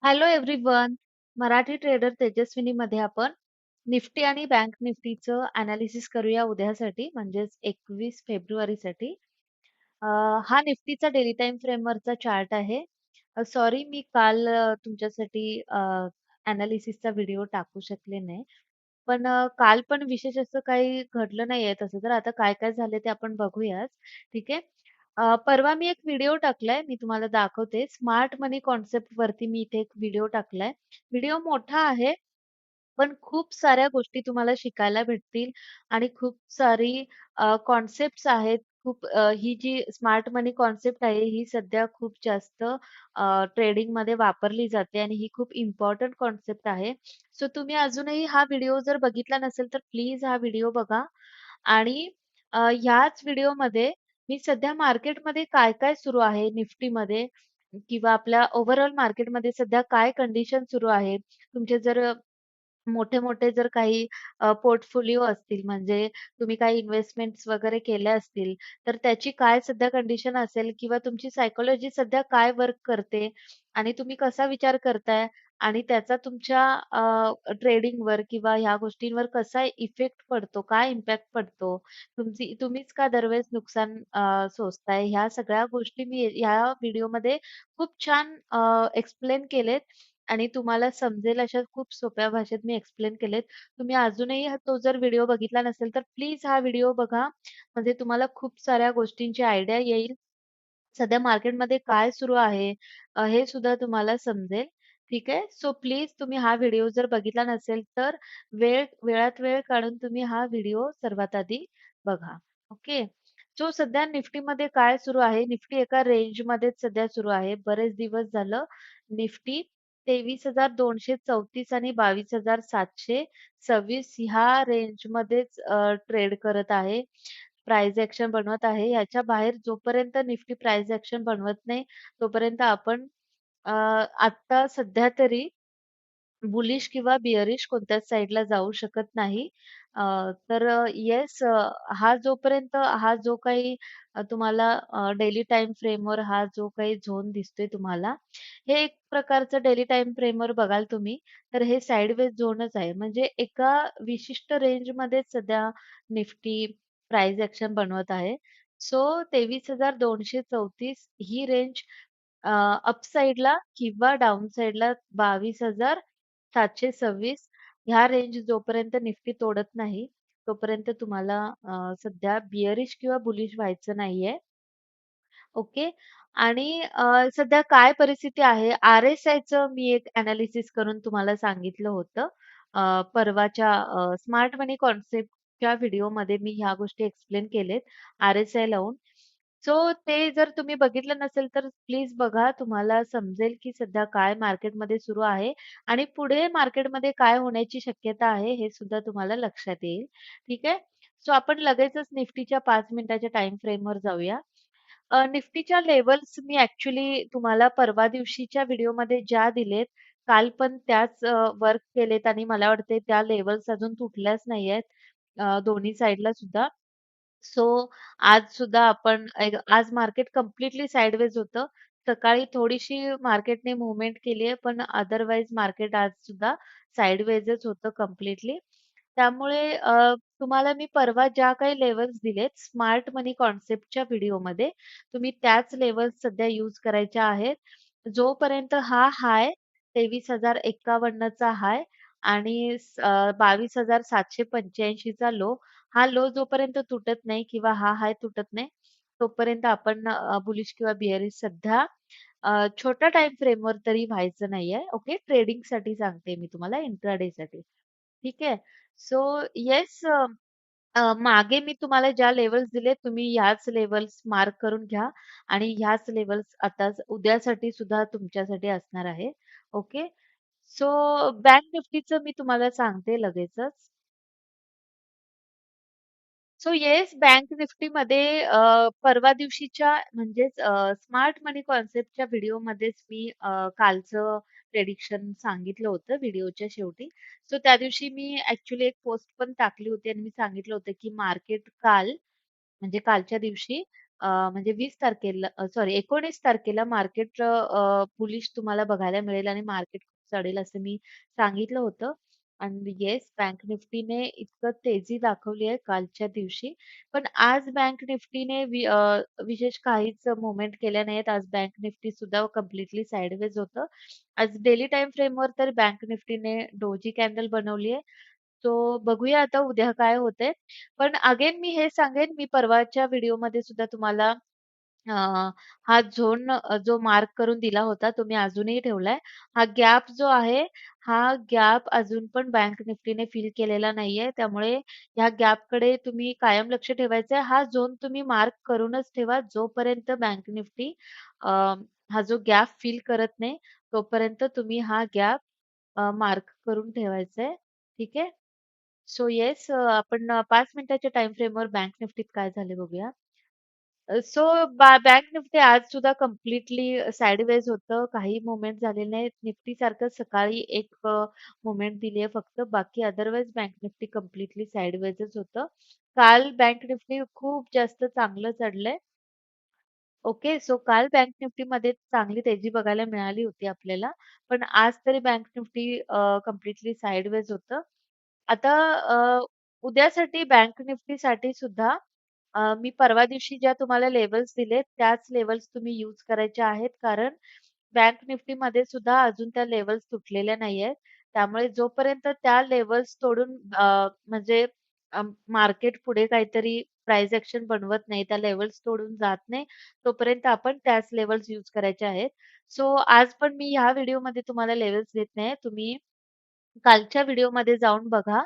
Hello everyone. Marathi trader तेजस्विनीमध्ये आपण Nifty आणि बँक निफ्टीचं अनालिसिस करूया उद्यासाठी म्हणजेच 21 फेब्रुवारीसाठी. अ, हा निफ्टीचा डेली टाइम फ्रेमवरचा चार्ट आहे. सॉरी मी काल तुमच्यासाठी अनालिसिसचा व्हिडिओ टाकू शकले नाही. पण काल पण विशेष असं काही घडलं नाहीये तसं तर आता काय काय झाले ते आपण बघूयाच. ठीक आहे. परवा मी एक व्हिडिओ टाकलाय, मी तुम्हाला दाखवते. स्मार्ट मनी कॉन्सेप्ट वरती मी इथे एक व्हिडिओ टाकलाय. व्हिडिओ मोठा आहे, पण खूप साऱ्या गोष्टी तुम्हाला शिकायला भेटतील आणि खूप सारी कॉन्सेप्ट्स आहेत. ही जी स्मार्ट मनी कॉन्सेप्ट आहे, ही सध्या खूप जास्त ट्रेडिंगमध्ये वापरली जाते आणि ही खूप इम्पोर्टंट कॉन्सेप्ट आहे. सो तुम्ही अजूनही हा व्हिडिओ जर बघितला नसेल, तर प्लीज हा व्हिडिओ बघा आणि ह्याच व्हिडिओमध्ये मी सध्या मार्केटमध्ये काय-काय सुरू आहे निफ्टीमध्ये किंवा आपल्या ओव्हरऑल मार्केटमध्ये सध्या काय कंडिशन सुरू आहे. तुमचे जर मोठे-मोठे जर काही पोर्टफोलिओ असतील म्हणजे तुम्ही काही इन्व्हेस्टमेंट्स वगैरे केल्या असतील, तर त्याची काय सध्या कंडिशन असेल किंवा तुमची सायकॉलॉजी सध्या काय वर्क करते आणि तुम्ही कसा विचार करताय आणि त्याचा तुमच्या ट्रेडिंगवर किंवा ह्या गोष्टींवर कसा इफेक्ट पडतो, काय इम्पॅक्ट पडतो, तुम्हीच का दरवेळेस नुकसान सोसताय, ह्या सगळ्या गोष्टी मी ह्या व्हिडिओमध्ये खूप छान एक्सप्लेन केलेत आणि तुम्हाला समजेल अशा खूप सोप्या भाषेत मी एक्सप्लेन केलेत. तुम्ही अजूनही तो जर व्हिडिओ बघितला नसेल, तर प्लीज हा व्हिडिओ बघा. म्हणजे तुम्हाला खूप साऱ्या गोष्टींची आयडिया येईल. सध्या मार्केटमध्ये काय सुरू आहे हे सुद्धा तुम्हाला समजेल. ठीक आहे. सो प्लीज तुम्ही हा व्हिडिओ जर बघितला नसेल, तर वेळात वेळ काढून तुम्ही हा व्हिडिओ सर्वात आधी बघा. ओके. सो सध्या निफ्टीमध्ये काय सुरू आहे? निफ्टी एका रेंजमध्येच सध्या सुरू आहे. बरेच दिवस झालं निफ्टी 23,234 आणि 22,726 ह्या रेंजमध्येच ट्रेड करत आहे. प्राइस एक्शन बनवत आहे. ह्याच्या बाहेर जोपर्यंत निफ्टी प्राइस एक्शन बनवत नाही, तोपर्यंत आपण आता सध्या तरी बुलिश किंवा बिअरिश कोणत्याच साइडला जाऊ शकत नाही. अ, तर येस हा जो काही तुम्हाला डेली टाईम फ्रेमवर हा जो काही झोन दिसतोय तुम्हाला, हे एक प्रकारचं डेली टाईम फ्रेमवर बघाल तुम्ही, तर हे साइडवेज झोनच आहे. म्हणजे एका विशिष्ट रेंजमध्येच सध्या निफ्टी प्राइस एक्शन बनवत आहे. सो 23,234 ही रेंज अप साइडला किंवा डाउन साइडला 22,726 ह्या रेंज जोपर्यंत निफ्टी तोडत नाही, तोपर्यंत तुम्हाला सध्या बिअरिश किंवा बुलिश व्हायचं नाहीये. ओके. आणि सध्या काय परिस्थिती आहे, आर-एस-आयचं मी एक एनालिसिस करून तुम्हाला सांगितलं होतं. परवाच्या स्मार्ट मनी कॉन्सेप्टच्या व्हिडिओमध्ये मी ह्या गोष्टी एक्सप्लेन केलेत, आर-एस-आय लावून. सो ते जर तुम्ही बघितलं नसेल, तर प्लीज बघा. तुम्हाला समजेल की सध्या काय मार्केटमध्ये सुरू आहे आणि पुढे मार्केटमध्ये काय होण्याची शक्यता आहे, हे सुद्धा तुम्हाला लक्षात येईल. ठीक आहे. सो आपण लगेचच निफ्टीच्या 5 मिनिटाच्या टाईम फ्रेमवर जाऊया. निफ्टीच्या लेव्हल्स मी ॲक्चुअली तुम्हाला परवा दिवशीच्या व्हिडिओमध्ये ज्या दिलेत, काल पण त्याच वर्क केलेत आणि मला वाटते त्या लेव्हल्स अजून तुटल्याच नाहीयेत दोन्ही साइडला सुद्धा. सो आज सुद्धा आज मार्केट कंप्लीटली साइडवेज होतं. सकाळी थोडीशी मार्केटने मूव्हमेंट केली आहे, पण अदरवाईज मार्केट आज सुद्धा साइडवेजच होतं कंप्लीटली. त्यामुळे तुम्हाला मी परवा ज्या काही लेव्हल्स दिलेत स्मार्ट मनी कॉन्सेप्टच्या व्हिडिओमध्ये, तुम्ही त्याच लेव्हल्स सध्या यूज करायच्या आहेत. जोपर्यंत हा हाय 23,051 चा हाय आणि 22,785 चा लो, हा लो जोपर्यंत तुटत नाही किंवा हा हाय तुटत नाही, तोपर्यंत आपण बुलिश किंवा बिअरिश सध्या छोट्या टाईम फ्रेमवर तरी व्हायचं नाहीये. ओके. ट्रेडिंगसाठी सांगते मी तुम्हाला इंट्राडेसाठी. ठीक आहे. सो येस मागे मी तुम्हाला ज्या लेव्हल्स दिले तुम्ही ह्याच लेव्हल्स मार्क करून घ्या आणि ह्याच लेव्हल्स आता उद्यासाठी सुद्धा तुमच्यासाठी असणार आहे. ओके. सो बँक निफ्टीचं मी तुम्हाला सांगते लगेचच. सो येस, बँक निफ्टीमध्ये परवा दिवशीच्या म्हणजेच स्मार्ट मनी कॉन्सेप्टच्या व्हिडिओमध्येच मी कालचं प्रेडिक्शन सांगितलं होतं व्हिडिओच्या शेवटी. सो त्या दिवशी मी ॲक्चुअली एक पोस्ट पण टाकली होती आणि मी सांगितलं होतं, की मार्केट काल म्हणजे कालच्या दिवशी म्हणजे 20 तारखेला सॉरी 19 तारखेला मार्केट बुलिश तुम्हाला बघायला मिळेल आणि मार्केट चढेल असं मी सांगितलं होतं. आणि येस, बँक निफ्टीने इतकं तेजी दाखवली आहे कालच्या दिवशी. पण आज बँक निफ्टीने विशेष काहीच मूव्हमेंट केल्या नाहीयेत. आज बँक निफ्टी सुद्धा कंप्लीटली साइडवेज होतं. आज डेली टाईम फ्रेमवर तर बँक निफ्टीने डोजी कॅन्डल बनवली आहे. सो बघूया आता उद्या काय होतंय. पण अगेन मी हे सांगेन, मी परवाच्या व्हिडिओमध्ये सुद्धा तुम्हाला अ, हा झोन जो मार्क करून दिला होता, तो मी अजूनही ठेवलाय. हा गॅप जो आहे, हा गॅप अजून पण बँक निफ्टीने फिल केलेला नाहीये. त्यामुळे ह्या गॅपकडे तुम्ही कायम लक्ष ठेवायचंय. हा झोन तुम्ही मार्क करूनच ठेवा. जोपर्यंत बँक निफ्टी अ, हा जो गॅप फिल करत नाही, तोपर्यंत तुम्ही हा गॅप मार्क करून ठेवायचा आहे. ठीक आहे. सो येस, आपण 5 मिनिटाच्या टाईम फ्रेमवर बँक निफ्टीत काय झाले बघूया. सो बँक निफ्टी आज सुद्धा कंप्लीटली साइडवेज होतं. काही मूव्हमेंट झालेले नाहीत. निफ्टी सारखं सकाळी एक मूव्हमेंट दिली आहे फक्त. बाकी अदरवाईज बँक निफ्टी कंप्लीटली साइडवेजच होतं. काल बँक निफ्टी खूप जास्त चांगलं चढलंय. ओके. सो काल बँक निफ्टीमध्ये चांगली तेजी बघायला मिळाली होती आपल्याला. पण आज तरी बँक निफ्टी कंप्लीटली साइडवेज होतं. आता उद्यासाठी बँक निफ्टीसाठी सुद्धा मी परवा दिवशी ज्या तुम्हाला लेव्हल्स दिलेत, त्याच लेव्हल्स तुम्ही यूज करायच्या आहेत. कारण बँक निफ्टीमध्ये सुद्धा अजून त्या लेव्हल्स तुटलेल्या नाहीयेत. त्यामुळे जोपर्यंत त्या लेव्हल्स तोडून म्हणजे मार्केट पुढे काहीतरी प्राइस एक्शन बनवत नाही, त्या लेव्हल्स तोडून जात नाही, तोपर्यंत आपण त्याच लेव्हल्स यूज करायच्या आहेत. सो आज पण मी ह्या व्हिडिओमध्ये तुम्हाला लेव्हल्स देत नाही. तुम्ही कालच्या व्हिडिओमध्ये जाऊन बघा.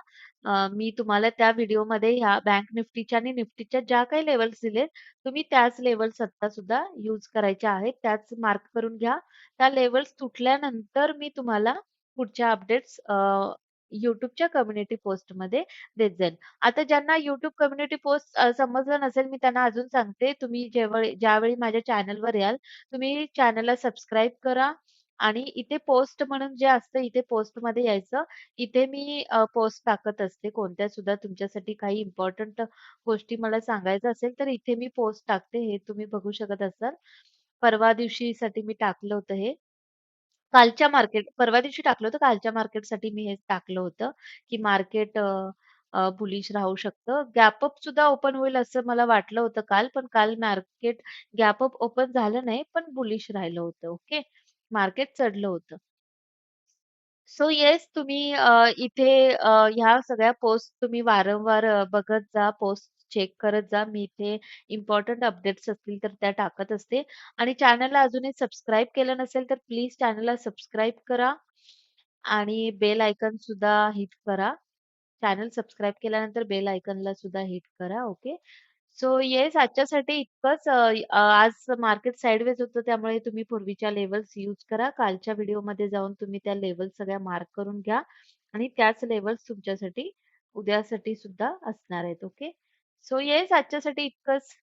मी तुम्हाला त्या व्हिडिओमध्ये ह्या बँक निफ्टीच्या आणि निफ्टीच्या ज्या काही लेव्हल्स दिलेत, तुम्ही त्याच लेव्हल्स आत्ता सुद्धा यूज करायच्या आहेत. त्याच मार्क करून घ्या. त्या लेव्हल्स तुटल्यानंतर मी तुम्हाला पुढच्या अपडेट्स YouTubeच्या कम्युनिटी पोस्टमध्ये देत जाईन. आता ज्यांना YouTube कम्युनिटी पोस्ट समजलं नसेल, मी त्यांना अजून सांगते. तुम्ही ज्यावेळी माझ्या चॅनलवर याल, तुम्ही चॅनलला सबस्क्राईब करा आणि इथे पोस्ट म्हणून जे असतं, इथे पोस्टमध्ये यायचं. इथे मी पोस्ट टाकत असते. कोणत्या सुद्धा तुमच्यासाठी काही इम्पोर्टंट गोष्टी मला सांगायचं असेल, तर इथे मी पोस्ट टाकते. हे तुम्ही बघू शकत असाल. परवा दिवशीसाठी मी टाकलं होतं हे. परवा दिवशी टाकलं होतं. कालच्या मार्केटसाठी मी हेच टाकलं होतं, की मार्केट बुलिश राहू शकतं. गॅप अप सुद्धा ओपन होईल असं मला वाटलं होतं काल, पण काल मार्केट गॅप अप ओपन झालं नाही, पण बुलिश राहिलं होतं. ओके. मार्केट चढलं होतं. सो येस, तुम्ही इथे ह्या सगळ्या पोस्ट तुम्ही वारंवार बघत जा, पोस्ट चेक करत जा. मी इथे इम्पोर्टंट अपडेट्स असतील तर त्या टाकत असते. आणि चॅनलला अजूनही सबस्क्राईब केलं नसेल तर प्लीज चॅनलला सबस्क्राईब करा आणि बेल आयकॉन सुद्धा हिट करा. चॅनल सबस्क्राईब केल्यानंतर बेल आयकॉनला सुद्धा हिट करा. ओके. सो येस, आजच्यासाठी इतकंच. आज मार्केट साइडवेज होतं त्यामुळे तुम्ही पूर्वीच्या लेव्हल्स यूज करा. कालच्या व्हिडिओमध्ये जाऊन तुम्ही त्या लेव्हल्स सगळ्या मार्क करून घ्या आणि त्याच लेव्हल्स तुमच्यासाठी उद्यासाठी सुद्धा असणार आहेत. ओके. सो येस, आजच्यासाठी इतकंच.